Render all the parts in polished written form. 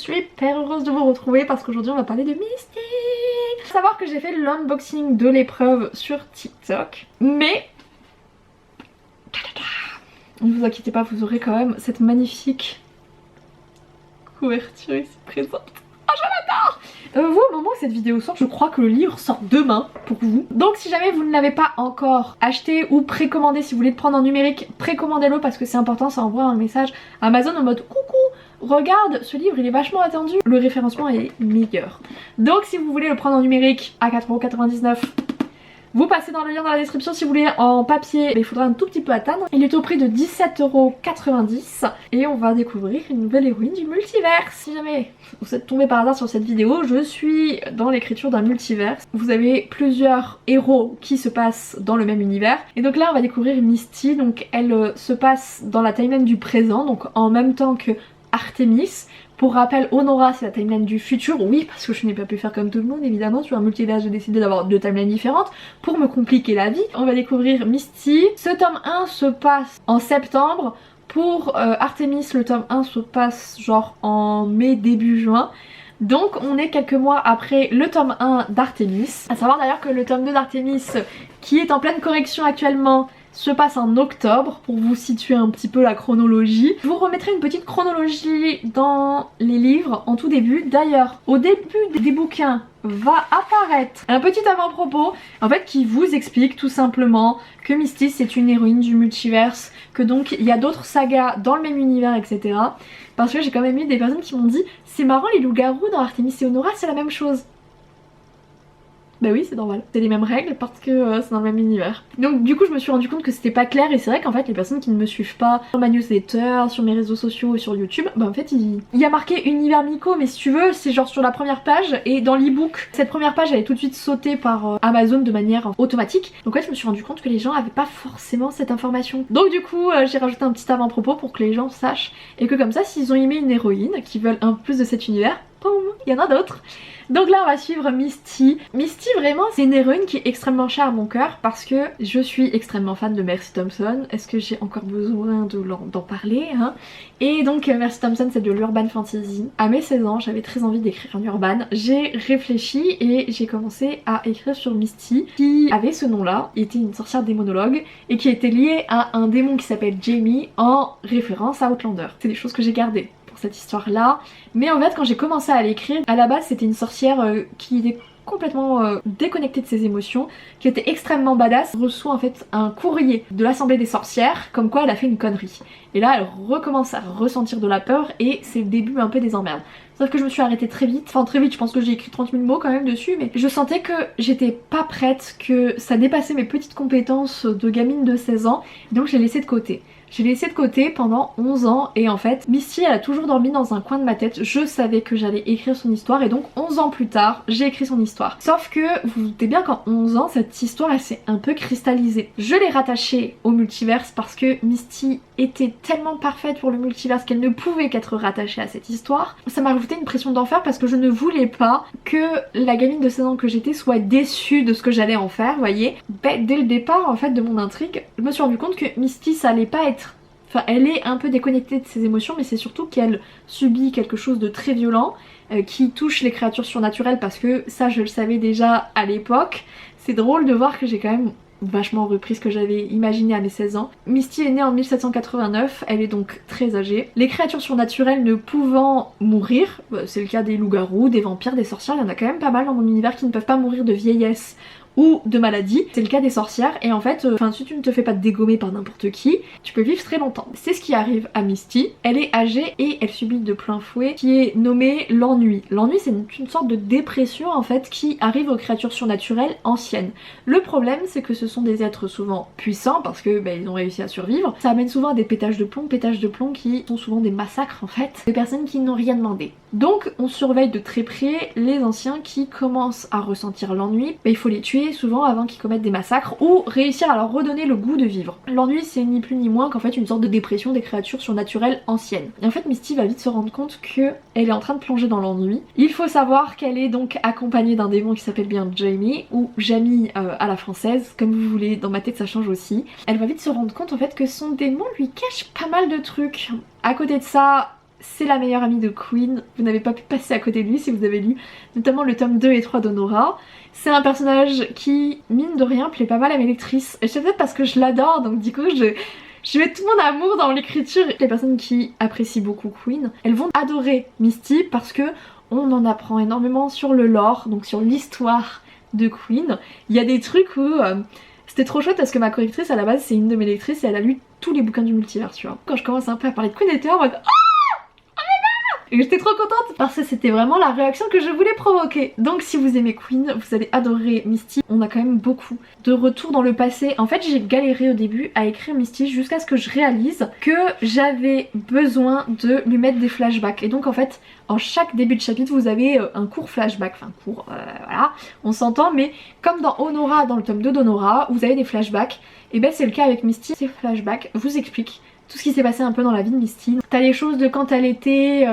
suis hyper heureuse de vous retrouver parce qu'aujourd'hui on va parler de Misty. Faut savoir que j'ai fait l'unboxing de l'épreuve sur TikTok, mais ne vous inquiétez pas, vous aurez quand même cette magnifique couverture ici présente. Oh, je l'adore! Vous, au moment où cette vidéo sort, je crois que le livre sort demain pour vous. Donc si jamais vous ne l'avez pas encore acheté ou précommandé, si vous voulez le prendre en numérique, précommandez-le parce que c'est important, ça envoie un message à Amazon en mode coucou, regarde, ce livre il est vachement attendu, le référencement est meilleur. Donc si vous voulez le prendre en numérique à 4,99 €, vous passez dans le lien dans la description. Si vous voulez en papier, il faudra un tout petit peu attendre. Il est au prix de 17,90 € et on va découvrir une nouvelle héroïne du multivers. Si jamais vous êtes tombé par hasard sur cette vidéo, je suis dans l'écriture d'un multivers. Vous avez plusieurs héros qui se passent dans le même univers. Et donc là on va découvrir Misty, donc elle se passe dans la timeline du présent, donc en même temps que Artemis. Pour rappel, Honora c'est la timeline du futur, oui parce que je n'ai pas pu faire comme tout le monde évidemment, sur un multivers j'ai décidé d'avoir deux timelines différentes pour me compliquer la vie. On va découvrir Misty, ce tome 1 se passe en septembre, pour Artemis le tome 1 se passe genre en mai début juin. Donc on est quelques mois après le tome 1 d'Artemis. A savoir d'ailleurs que le tome 2 d'Artemis, qui est en pleine correction actuellement, se passe en octobre, pour vous situer un petit peu la chronologie. Je vous remettrai une petite chronologie dans les livres en tout début. D'ailleurs, au début des bouquins va apparaître un petit avant-propos en fait qui vous explique tout simplement que Misty c'est une héroïne du multiverse, que donc il y a d'autres sagas dans le même univers, etc. Parce que j'ai quand même eu des personnes qui m'ont dit c'est marrant, les loups-garous dans Artemis et Honora c'est la même chose. Bah oui, c'est normal, c'est les mêmes règles parce que c'est dans le même univers. Donc du coup je me suis rendu compte que c'était pas clair, et c'est vrai qu'en fait les personnes qui ne me suivent pas sur ma newsletter, sur mes réseaux sociaux et sur YouTube, bah en fait il y a marqué univers Miko, mais si tu veux c'est genre sur la première page, et dans l'ebook cette première page elle est tout de suite sautée par Amazon de manière automatique. Donc ouais, je me suis rendu compte que les gens avaient pas forcément cette information. Donc du coup j'ai rajouté un petit avant-propos pour que les gens sachent, et que comme ça s'ils ont aimé une héroïne, qui veulent un peu plus de cet univers, boum, il y en a d'autres. Donc là on va suivre Misty. Misty vraiment c'est une héroïne qui est extrêmement chère à mon cœur parce que je suis extrêmement fan de Mercy Thompson. Est-ce que j'ai encore besoin d'en parler hein? Et donc Mercy Thompson c'est de l'urban fantasy. À mes 16 ans j'avais très envie d'écrire un urban. J'ai réfléchi et j'ai commencé à écrire sur Misty, qui avait ce nom là, était une sorcière démonologue et qui était liée à un démon qui s'appelle Jamie en référence à Outlander. C'est des choses que j'ai gardées cette histoire là, mais en fait quand j'ai commencé à l'écrire, à la base c'était une sorcière qui était complètement déconnectée de ses émotions, qui était extrêmement badass, reçoit en fait un courrier de l'Assemblée des sorcières comme quoi elle a fait une connerie, et là elle recommence à ressentir de la peur et c'est le début un peu des emmerdes. Sauf que je me suis arrêtée très vite, enfin très vite, je pense que j'ai écrit 30 000 mots quand même dessus, mais je sentais que j'étais pas prête, que ça dépassait mes petites compétences de gamine de 16 ans, donc j'ai laissé de côté. J'ai laissé de côté pendant 11 ans, et en fait Misty elle a toujours dormi dans un coin de ma tête. Je savais que j'allais écrire son histoire, et donc 11 ans plus tard j'ai écrit son histoire. Sauf que vous vous doutez bien qu'en 11 ans cette histoire elle s'est un peu cristallisée. Je l'ai rattachée au multiverse parce que Misty était tellement parfaite pour le multiverse qu'elle ne pouvait qu'être rattachée à cette histoire. Ça m'a rajouté une pression d'enfer parce que je ne voulais pas que la gamine de 16 ans que j'étais soit déçue de ce que j'allais en faire, vous voyez. Dès le départ en fait de mon intrigue, je me suis rendu compte que Misty ça allait pas être... Enfin, elle est un peu déconnectée de ses émotions, mais c'est surtout qu'elle subit quelque chose de très violent qui touche les créatures surnaturelles, parce que ça je le savais déjà à l'époque. C'est drôle de voir que j'ai quand même vachement repris ce que j'avais imaginé à mes 16 ans. Misty est née en 1789, elle est donc très âgée. Les créatures surnaturelles ne pouvant mourir, c'est le cas des loups-garous, des vampires, des sorcières, il y en a quand même pas mal dans mon univers qui ne peuvent pas mourir de vieillesse ou de maladie, c'est le cas des sorcières, et en fait, si tu ne te fais pas dégommer par n'importe qui, tu peux vivre très longtemps. C'est ce qui arrive à Misty. Elle est âgée et elle subit de plein fouet qui est nommé l'ennui. L'ennui c'est une sorte de dépression en fait qui arrive aux créatures surnaturelles anciennes. Le problème c'est que ce sont des êtres souvent puissants parce que ils ont réussi à survivre. Ça amène souvent à des pétages de plomb qui sont souvent des massacres en fait, des personnes qui n'ont rien demandé. Donc on surveille de très près les anciens qui commencent à ressentir l'ennui, il faut les tuer souvent avant qu'ils commettent des massacres ou réussir à leur redonner le goût de vivre. L'ennui c'est ni plus ni moins qu'en fait une sorte de dépression des créatures surnaturelles anciennes. Et en fait Misty va vite se rendre compte que elle est en train de plonger dans l'ennui. Il faut savoir qu'elle est donc accompagnée d'un démon qui s'appelle bien Jamie, ou Jamie à la française, comme vous voulez, dans ma tête ça change aussi. Elle va vite se rendre compte en fait que son démon lui cache pas mal de trucs. À côté de ça, c'est la meilleure amie de Queen, vous n'avez pas pu passer à côté de lui si vous avez lu notamment le tome 2 et 3 d'Honora. C'est un personnage qui, mine de rien, plaît pas mal à mes lectrices. Et c'est peut-être parce que je l'adore, donc du coup je mets tout mon amour dans l'écriture. Les personnes qui apprécient beaucoup Queen, elles vont adorer Misty parce que on en apprend énormément sur le lore, donc sur l'histoire de Queen. Il y a des trucs où c'était trop chouette parce que ma correctrice à la base c'est une de mes lectrices et elle a lu tous les bouquins du multivers, tu vois. Quand je commence un peu à parler de Queen, elle était en mode et j'étais trop contente parce que c'était vraiment la réaction que je voulais provoquer. Donc si vous aimez Queen, vous allez adorer Misty. On a quand même beaucoup de retours dans le passé. En fait j'ai galéré au début à écrire Misty jusqu'à ce que je réalise que j'avais besoin de lui mettre des flashbacks. Et donc en fait en chaque début de chapitre vous avez un court flashback, enfin court, voilà, on s'entend, mais comme dans Honora, dans le tome 2 d'Honora, vous avez des flashbacks, et ben c'est le cas avec Misty. Ces flashbacks vous expliquent tout ce qui s'est passé un peu dans la vie de Misty. T'as les choses de quand elle était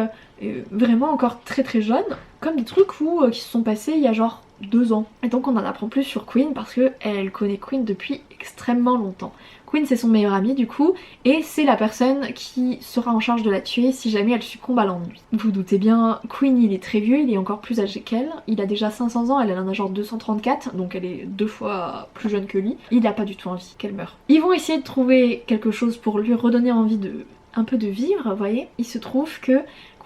vraiment encore très très jeune, comme des trucs qui se sont passés il y a genre 2 ans. Et donc on en apprend plus sur Queen parce qu'elle connaît Queen depuis extrêmement longtemps. Queen c'est son meilleur ami du coup, et c'est la personne qui sera en charge de la tuer si jamais elle succombe à l'ennui. Vous vous doutez bien, Queen il est très vieux, il est encore plus âgé qu'elle, il a déjà 500 ans, elle en a genre 234, donc elle est 2 fois plus jeune que lui. Il a pas du tout envie qu'elle meure. Ils vont essayer de trouver quelque chose pour lui redonner envie de un peu de vivre, vous voyez. Il se trouve que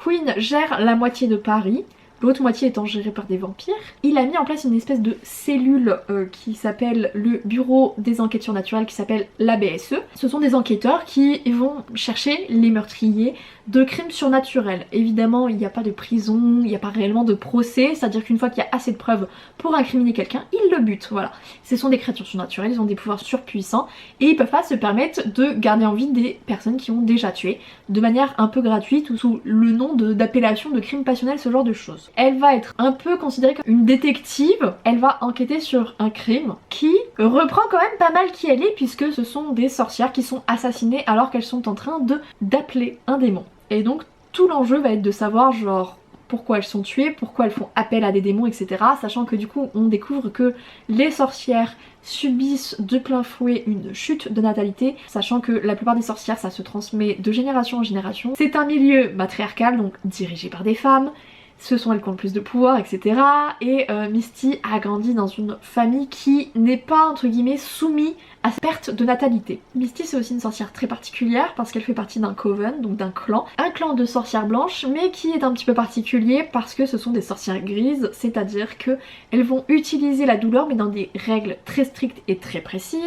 Queen gère la moitié de Paris, l'autre moitié étant gérée par des vampires. Il a mis en place une espèce de cellule qui s'appelle le Bureau des enquêtes surnaturelles, qui s'appelle la BSE. Ce sont des enquêteurs qui vont chercher les meurtriers de crimes surnaturels. Évidemment, il n'y a pas de prison, il n'y a pas réellement de procès, c'est-à-dire qu'une fois qu'il y a assez de preuves pour incriminer quelqu'un, ils le butent, voilà. Ce sont des créatures surnaturelles, ils ont des pouvoirs surpuissants, et ils peuvent pas se permettre de garder en vie des personnes qui ont déjà tué, de manière un peu gratuite, ou sous le nom d'appellation de crime passionnel, ce genre de choses. Elle va être un peu considérée comme une détective, elle va enquêter sur un crime qui reprend quand même pas mal qui elle est, puisque ce sont des sorcières qui sont assassinées alors qu'elles sont en train d'appeler un démon. Et donc tout l'enjeu va être de savoir genre pourquoi elles sont tuées, pourquoi elles font appel à des démons, etc. Sachant que du coup on découvre que les sorcières subissent de plein fouet une chute de natalité, sachant que la plupart des sorcières ça se transmet de génération en génération. C'est un milieu matriarcal, donc dirigé par des femmes. Ce sont elles qui ont le plus de pouvoir, etc. Et Misty a grandi dans une famille qui n'est pas, entre guillemets, soumise à cette perte de natalité. Misty c'est aussi une sorcière très particulière parce qu'elle fait partie d'un coven, donc d'un clan. Un clan de sorcières blanches, mais qui est un petit peu particulier parce que ce sont des sorcières grises, c'est-à-dire qu'elles vont utiliser la douleur mais dans des règles très strictes et très précises.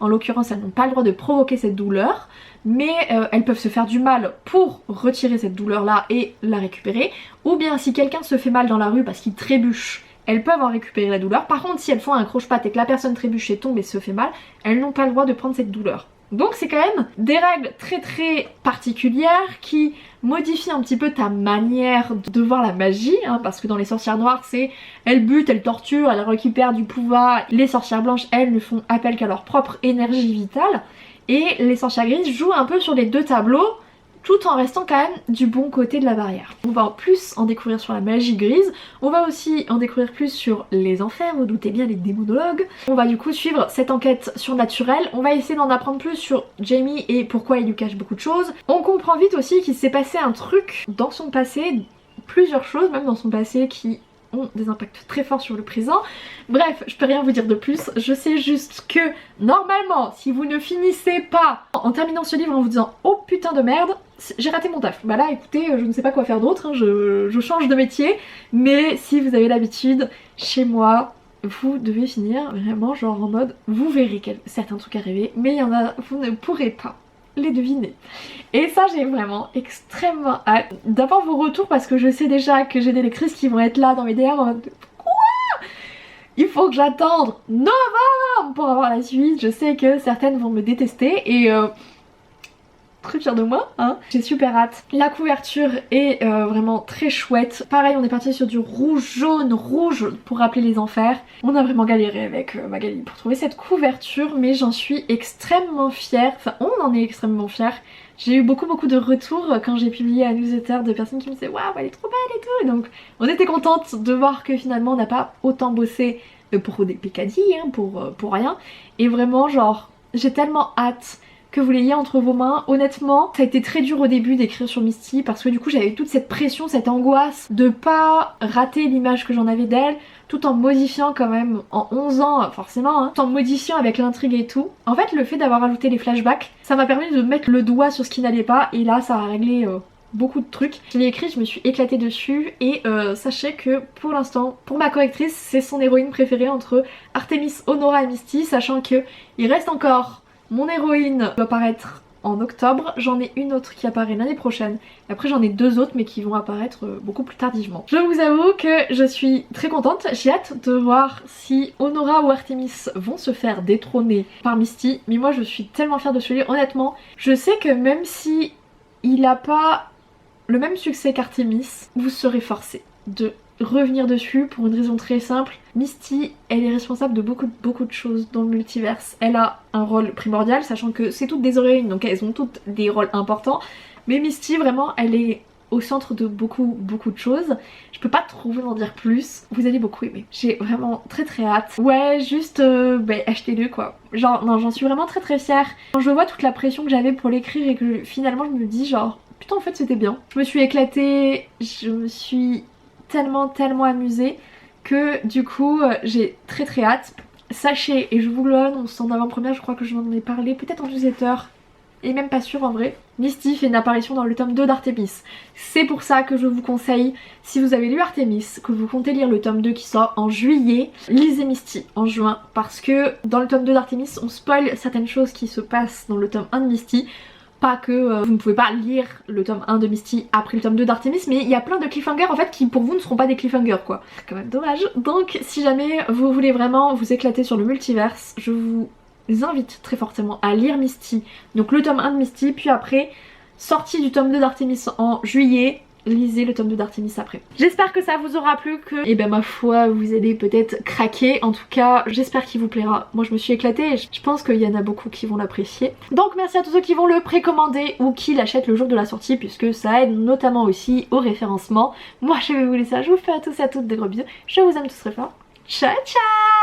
En l'occurrence, elles n'ont pas le droit de provoquer cette douleur, mais elles peuvent se faire du mal pour retirer cette douleur là et la récupérer, ou bien si quelqu'un se fait mal dans la rue parce qu'il trébuche, elles peuvent en récupérer la douleur. Par contre si elles font un croche-patte et que la personne trébuche et tombe et se fait mal, elles n'ont pas le droit de prendre cette douleur. Donc c'est quand même des règles très très particulières qui modifient un petit peu ta manière de voir la magie, hein, parce que dans les sorcières noires c'est elles butent, elles torturent, elles récupèrent du pouvoir. Les sorcières blanches elles ne font appel qu'à leur propre énergie vitale. Et les sorcières grises jouent un peu sur les deux tableaux, tout en restant quand même du bon côté de la barrière. On va en plus en découvrir sur la magie grise, on va aussi en découvrir plus sur les enfers, vous doutez bien les démonologues. On va du coup suivre cette enquête surnaturelle, on va essayer d'en apprendre plus sur Jamie et pourquoi il lui cache beaucoup de choses. On comprend vite aussi qu'il s'est passé un truc dans son passé, plusieurs choses même dans son passé qui ont des impacts très forts sur le présent. Bref, je peux rien vous dire de plus, je sais juste que normalement si vous ne finissez pas en terminant ce livre en vous disant oh putain de merde, j'ai raté mon taf. Bah là écoutez, je ne sais pas quoi faire d'autre, hein, je change de métier, mais si vous avez l'habitude, chez moi, vous devez finir vraiment genre en mode vous verrez certains trucs arriver, mais il y en a, vous ne pourrez pas les deviner. Et ça j'ai vraiment extrêmement hâte d'avoir vos retours parce que je sais déjà que j'ai des lectrices qui vont être là dans mes DM en mode quoi, il faut que j'attende novembre pour avoir la suite. Je sais que certaines vont me détester et très fière de moi, hein. J'ai super hâte. La couverture est vraiment très chouette. Pareil, on est parti sur du rouge, jaune, rouge pour rappeler les enfers. On a vraiment galéré avec Magali pour trouver cette couverture, mais j'en suis extrêmement fière. Enfin, on en est extrêmement fière. J'ai eu beaucoup de retours quand j'ai publié un newsletter de personnes qui me disaient waouh, elle est trop belle et tout. Et donc, on était contente de voir que finalement, on n'a pas autant bossé pour des pécadilles, hein, pour rien. Et vraiment, genre, j'ai tellement hâte que vous l'ayez entre vos mains. Honnêtement, ça a été très dur au début d'écrire sur Misty parce que du coup j'avais toute cette pression, cette angoisse de pas rater l'image que j'en avais d'elle, tout en modifiant quand même en 11 ans forcément, tout en modifiant avec l'intrigue et tout. En fait le fait d'avoir ajouté les flashbacks, ça m'a permis de mettre le doigt sur ce qui n'allait pas et là ça a réglé beaucoup de trucs. Je l'ai écrit, je me suis éclatée dessus et sachez que pour l'instant, pour ma correctrice, c'est son héroïne préférée entre Artemis, Honora et Misty, sachant que il reste encore mon héroïne doit apparaître en octobre, j'en ai une autre qui apparaît l'année prochaine, et après j'en ai deux autres mais qui vont apparaître beaucoup plus tardivement. Je vous avoue que je suis très contente, j'ai hâte de voir si Honora ou Artemis vont se faire détrôner par Misty, mais moi je suis tellement fière de celui-là, honnêtement, je sais que même si il a pas le même succès qu'Artemis, vous serez forcés de revenir dessus pour une raison très simple. Misty, elle est responsable de beaucoup de choses dans le multiverse. Elle a un rôle primordial, sachant que c'est toutes des héroïnes, donc elles ont toutes des rôles importants. Mais Misty, vraiment, elle est au centre de beaucoup de choses. Je peux pas trop vous en dire plus. Vous allez beaucoup aimer. J'ai vraiment très hâte. Ouais, juste achetez-le quoi. Genre, non, j'en suis vraiment très fière. Quand je vois toute la pression que j'avais pour l'écrire et que finalement je me dis genre, putain en fait c'était bien. Je me suis éclatée, je me suis tellement amusée que du coup j'ai très hâte. Sachez, et je vous l'annonce en avant-première, je crois que je m'en ai parlé peut-être en newsletter, et même pas sûr en vrai, Misty fait une apparition dans le tome 2 d'Artemis. C'est pour ça que je vous conseille, si vous avez lu Artemis, que vous comptez lire le tome 2 qui sort en juillet, lisez Misty en juin, parce que dans le tome 2 d'Artemis on spoil certaines choses qui se passent dans le tome 1 de Misty. Pas que vous ne pouvez pas lire le tome 1 de Misty après le tome 2 d'Artemis, mais il y a plein de cliffhangers en fait qui pour vous ne seront pas des cliffhangers quoi. C'est quand même dommage. Donc si jamais vous voulez vraiment vous éclater sur le multiverse, je vous invite très fortement à lire Misty. Donc le tome 1 de Misty, puis après, sortie du tome 2 d'Artemis en juillet, lisez le tome 2 d'Artemis après. J'espère que ça vous aura plu, que et ben ma foi vous allez peut-être craquer. En tout cas j'espère qu'il vous plaira. Moi je me suis éclatée et je pense qu'il y en a beaucoup qui vont l'apprécier. Donc merci à tous ceux qui vont le précommander ou qui l'achètent le jour de la sortie, puisque ça aide notamment aussi au référencement. Moi je vais vous laisser là, je vous fais à tous et à toutes des gros bisous. Je vous aime tous très fort. Ciao ciao.